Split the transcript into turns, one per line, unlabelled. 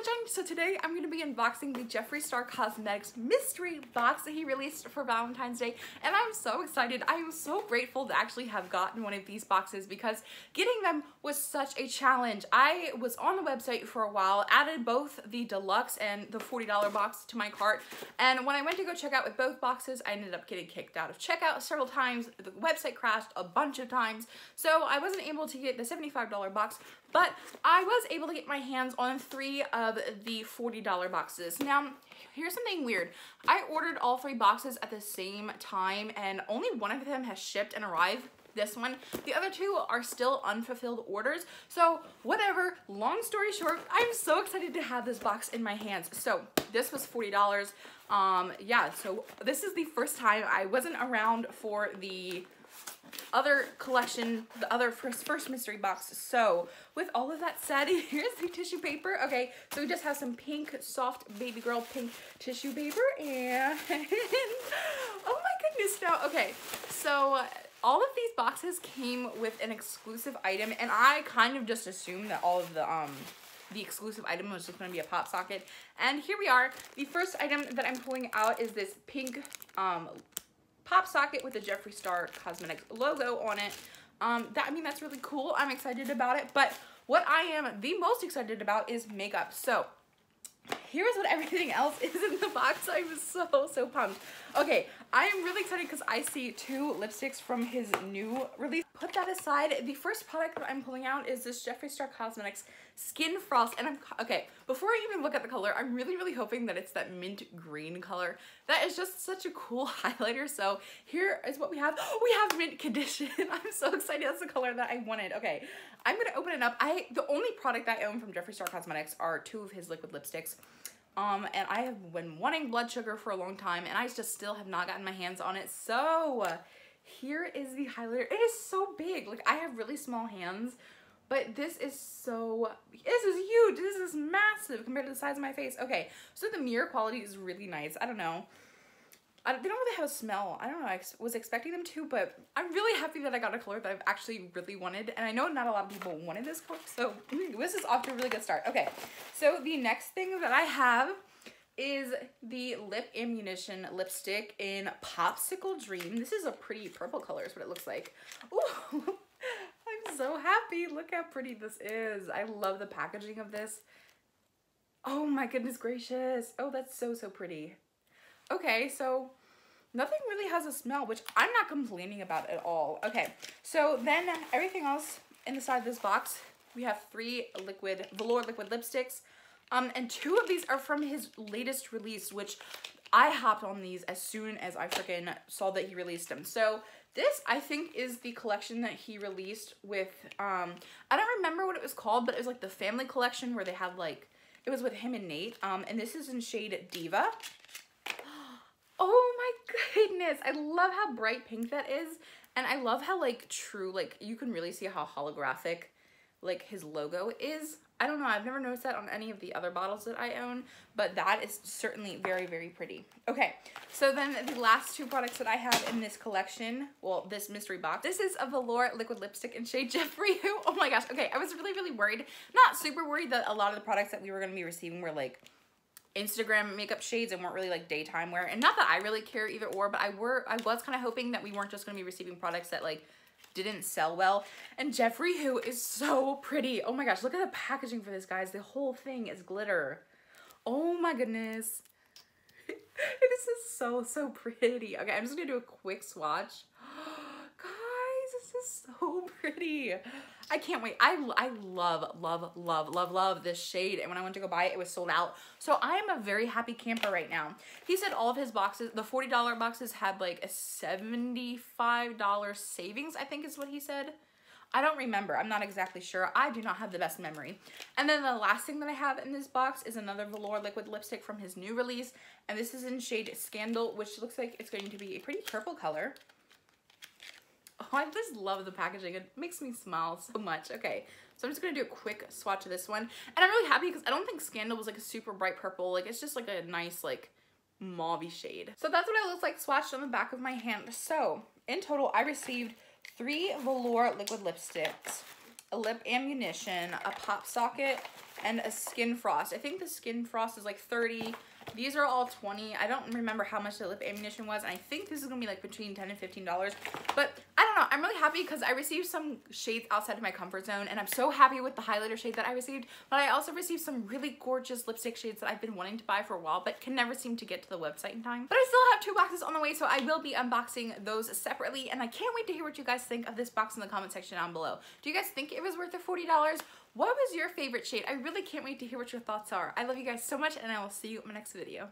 Sunshine. So today I'm going to be unboxing the Jeffree Star Cosmetics mystery box that he released for Valentine's Day, and I'm so excited. I am so grateful to actually have gotten one of these boxes because getting them was such a challenge. I was on the website for a while, added both the Deluxe and the $40 box to my cart, and when I went to go check out with both boxes, I ended up getting kicked out of checkout several times. The website crashed a bunch of times, so I wasn't able to get the $75 box, but I was able to get my hands on 3 of the $40 boxes. Now, here's something weird. I ordered all 3 boxes at the same time, and only one of them has shipped and arrived. This one. The other 2 are still unfulfilled orders. So whatever, long story short, I'm so excited to have this box in my hands. So this was $40. Yeah, so this is the first time. I wasn't around for the other collection, the other first mystery box. So with all of that said, here's the tissue paper. Okay, so we just have some pink, soft baby girl pink tissue paper, and oh my goodness. Now, okay, so all of these boxes came with an exclusive item, and I kind of just assumed that all of the exclusive item was just going to be a pop socket. And here we are. The first item that I'm pulling out is this pink pop socket with the Jeffree Star Cosmetics logo on it. I mean, that's really cool. I'm excited about it. But what I am the most excited about is makeup. So here's what everything else is in the box. I was so pumped. Okay, I am really excited because I see 2 lipsticks from his new release. Put that aside, the first product that I'm pulling out is this Jeffree Star Cosmetics Skin Frost. And okay, before I even look at the color, I'm really hoping that it's that mint green color. That is just such a cool highlighter. So here is what we have. We have mint condition. I'm so excited. That's the color that I wanted. Okay, I'm gonna open it up. The only product I own from Jeffree Star Cosmetics are 2 of his liquid lipsticks. And I have been wanting blood sugar for a long time, and I just still have not gotten my hands on it. So here is the highlighter. It is so big. Like, I have really small hands, but this is huge. This is massive compared to the size of my face. Okay, so the mirror quality is really nice. I don't know. They don't really have a smell. I don't know. I was expecting them to, but I'm really happy that I got a color that I've actually really wanted. And I know not a lot of people wanted this color, so this is off to a really good start. Okay, so the next thing that I have is the Lip Ammunition lipstick in Popsicle Dream. This is a pretty purple color is what it looks like. Ooh, I'm so happy. Look how pretty this is. I love the packaging of this. Oh my goodness gracious. Oh, that's so pretty. Okay, so nothing really has a smell, which I'm not complaining about at all. Okay, so then everything else inside this box, we have 3 velour liquid lipsticks. And 2 of these are from his latest release, which I hopped on these as soon as I freaking saw that he released them. So this, I think, is the collection that he released with, I don't remember what it was called, but it was like the family collection where they had like, it was with him and Nate. And this is in shade Diva. Oh my goodness. I love how bright pink that is. And I love how like true, like you can really see how holographic like his logo is. I don't know, I've never noticed that on any of the other bottles that I own, but that is certainly very pretty. Okay, so then the last 2 products that I have in this collection, well, this mystery box, this is a velour liquid lipstick in shade Jeffree. Oh my gosh, okay, I was really worried, not super worried that a lot of the products that we were going to be receiving were like Instagram makeup shades and weren't really like daytime wear, and not that I really care either or, but I was kind of hoping that we weren't just going to be receiving products that like didn't sell well. And Jeffree, who is so pretty. Oh my gosh, look at the packaging for this, guys. The whole thing is glitter. Oh my goodness. This is so pretty. Okay, I'm just gonna do a quick swatch. Guys, this is so pretty. I can't wait. I love this shade, and when I went to go buy it, it was sold out. So I am a very happy camper right now. He said all of his boxes, the $40 boxes, had like a $75 savings, I think is what he said. I don't remember. I'm not exactly sure. I do not have the best memory. And then the last thing that I have in this box is another velour liquid lipstick from his new release, and this is in shade Scandal, which looks like it's going to be a pretty purple color. Oh, I just love the packaging. It makes me smile so much. Okay, so I'm just gonna do a quick swatch of this one. And I'm really happy because I don't think Scandal was like a super bright purple. Like, it's just like a nice like mauve-y shade. So that's what it looks like swatched on the back of my hand. So in total, I received 3 velour liquid lipsticks. a lip ammunition, a pop socket, and a skin frost. I think the skin frost is like 30. These are all 20. I don't remember how much the lip ammunition was, and I think this is gonna be like between $10 and $15. But I don't know, I'm really happy because I received some shades outside of my comfort zone, and I'm so happy with the highlighter shade that I received. But I also received some really gorgeous lipstick shades that I've been wanting to buy for a while, but can never seem to get to the website in time. But I still have 2 boxes on the way, so I will be unboxing those separately, and I can't wait to hear what you guys think of this box in the comment section down below. Do you guys think it was worth the $40? What was your favorite shade? I really can't wait to hear what your thoughts are. I love you guys so much, and I will see you in my next video.